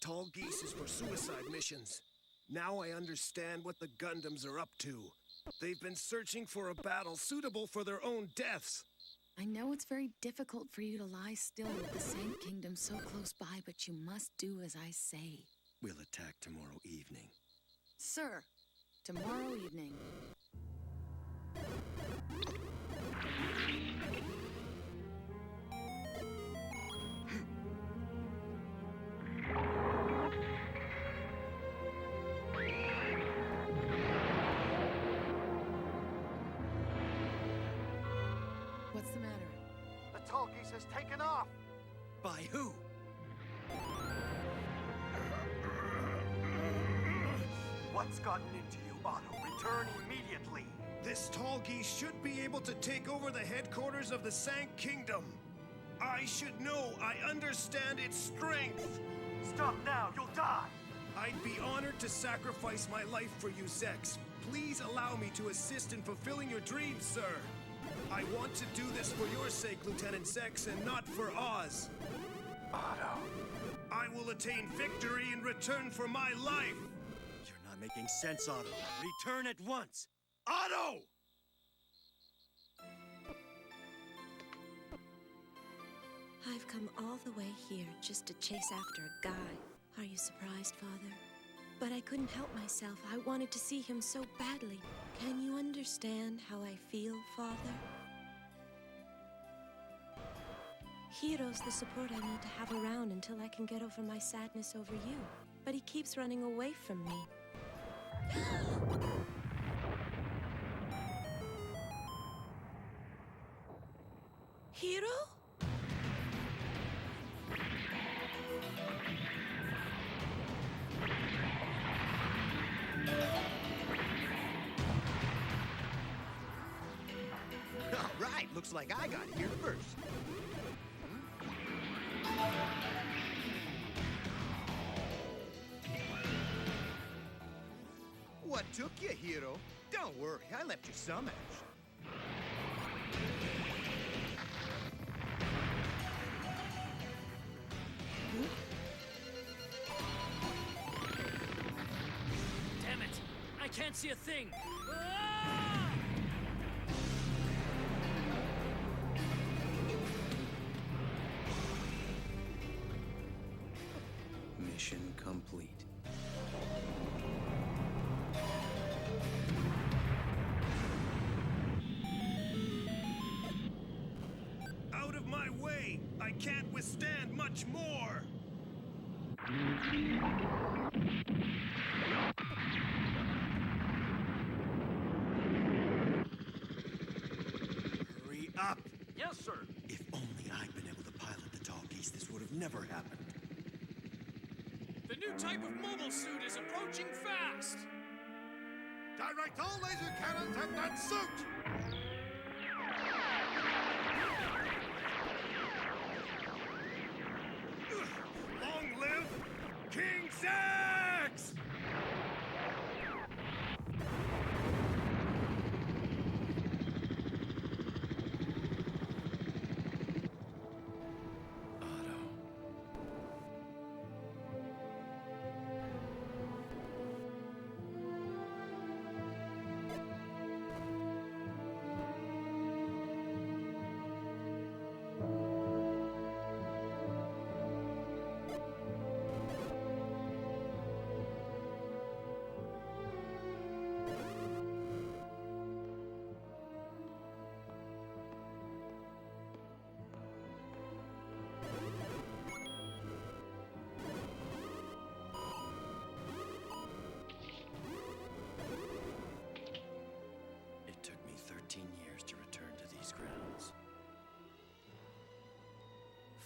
Tall geese is for suicide missions. Now I understand what the Gundams are up to. They've been searching for a battle suitable for their own deaths. I know it's very difficult for you to lie still with the Sank Kingdom so close by, but you must do as I say. We'll attack tomorrow evening. Sir, tomorrow evening. What's the matter? The tall geese has taken off. By who? What's gotten into you, Otto? Return immediately. This tall geese should be able to take over the headquarters of the Sank Kingdom. I should know. I understand its strength. Stop now, you'll die. I'd be honored to sacrifice my life for you, Zex. Please allow me to assist in fulfilling your dreams, sir. I want to do this for your sake, Lieutenant Zex, and not for Oz. Otto. I will attain victory in return for my life. You're not making sense, Otto. Return at once. Otto! I've come all the way here just to chase after a guy. Are you surprised, Father? But I couldn't help myself. I wanted to see him so badly. Can you understand how I feel, Father? Hiro's the support I need to have around until I can get over my sadness over you. But he keeps running away from me. Hiro? All right, looks like I got here first. What took you, Hiro? Don't worry, I left you some action. Damn it! I can't see a thing! Mission complete. Out of my way! I can't withstand much more! Hurry up! Yes, sir. If only I'd been able to pilot the tall geese, this would have never happened. The new type of mobile suit is approaching fast! Direct all laser cannons at that suit! Long live King Zex! It took me 13 years to return to these grounds.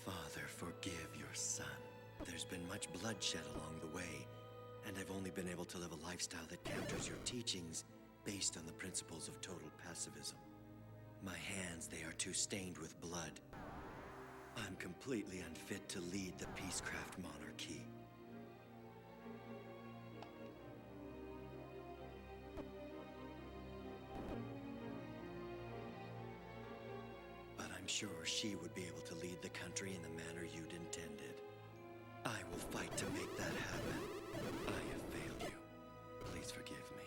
Father, forgive your son. There's been much bloodshed along the way, and I've only been able to live a lifestyle that counters your teachings based on the principles of total pacifism. My hands, they are too stained with blood. I'm completely unfit to lead the Peacecraft monarchy. But I'm sure she would be able to lead the country in the manner you'd intended. I will fight to make that happen. I have failed you. Please forgive me.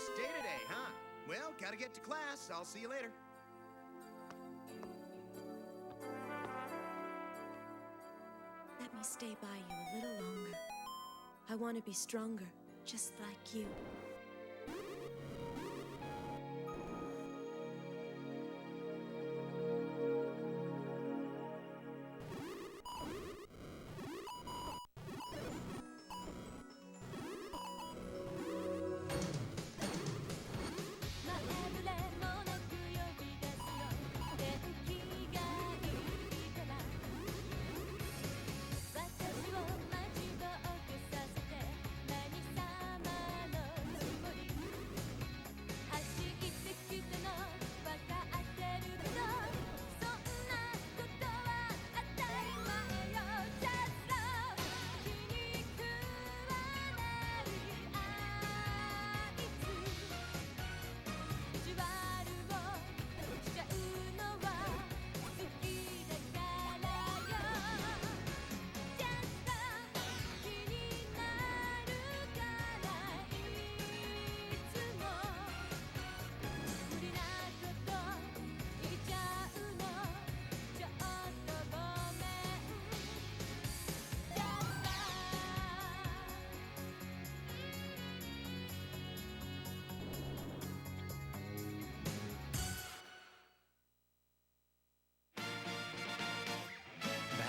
Nice day today, huh? Well, gotta get to class. I'll see you later. Let me stay by you a little longer. I want to be stronger, just like you.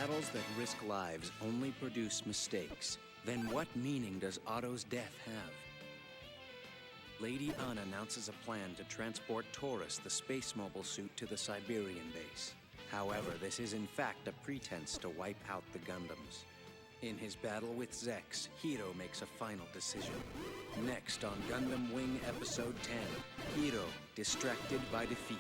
Battles that risk lives only produce mistakes. Then what meaning does Otto's death have? Lady Anna announces a plan to transport Taurus, the space mobile suit, to the Siberian base. However, this is in fact a pretense to wipe out the Gundams. In his battle with Zex, Hiro makes a final decision. Next on Gundam Wing Episode 10, Hiro, distracted by defeat.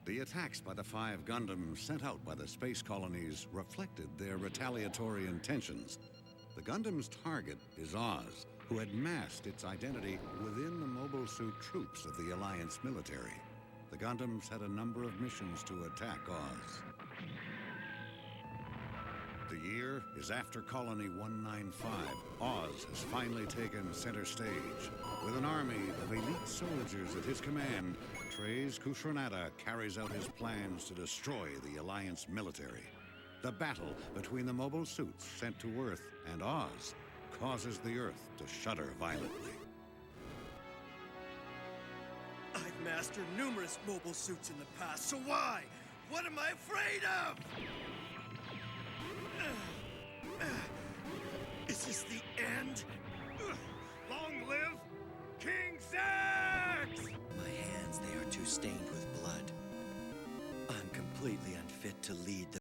The attacks by the 5 Gundams sent out by the space colonies reflected their retaliatory intentions. The Gundam's target is Oz, who had masked its identity within the mobile suit troops of the Alliance military. The Gundams had a number of missions to attack Oz. The year is after Colony 195. Oz has finally taken center stage. With an army of elite soldiers at his command, Treize Khushrenada carries out his plans to destroy the Alliance military. The battle between the mobile suits sent to Earth and Oz causes the Earth to shudder violently. I've mastered numerous mobile suits in the past, so why? What am I afraid of? Is this the end? Long live King Zex! My hands, they are too stained with blood. I'm completely unfit to lead the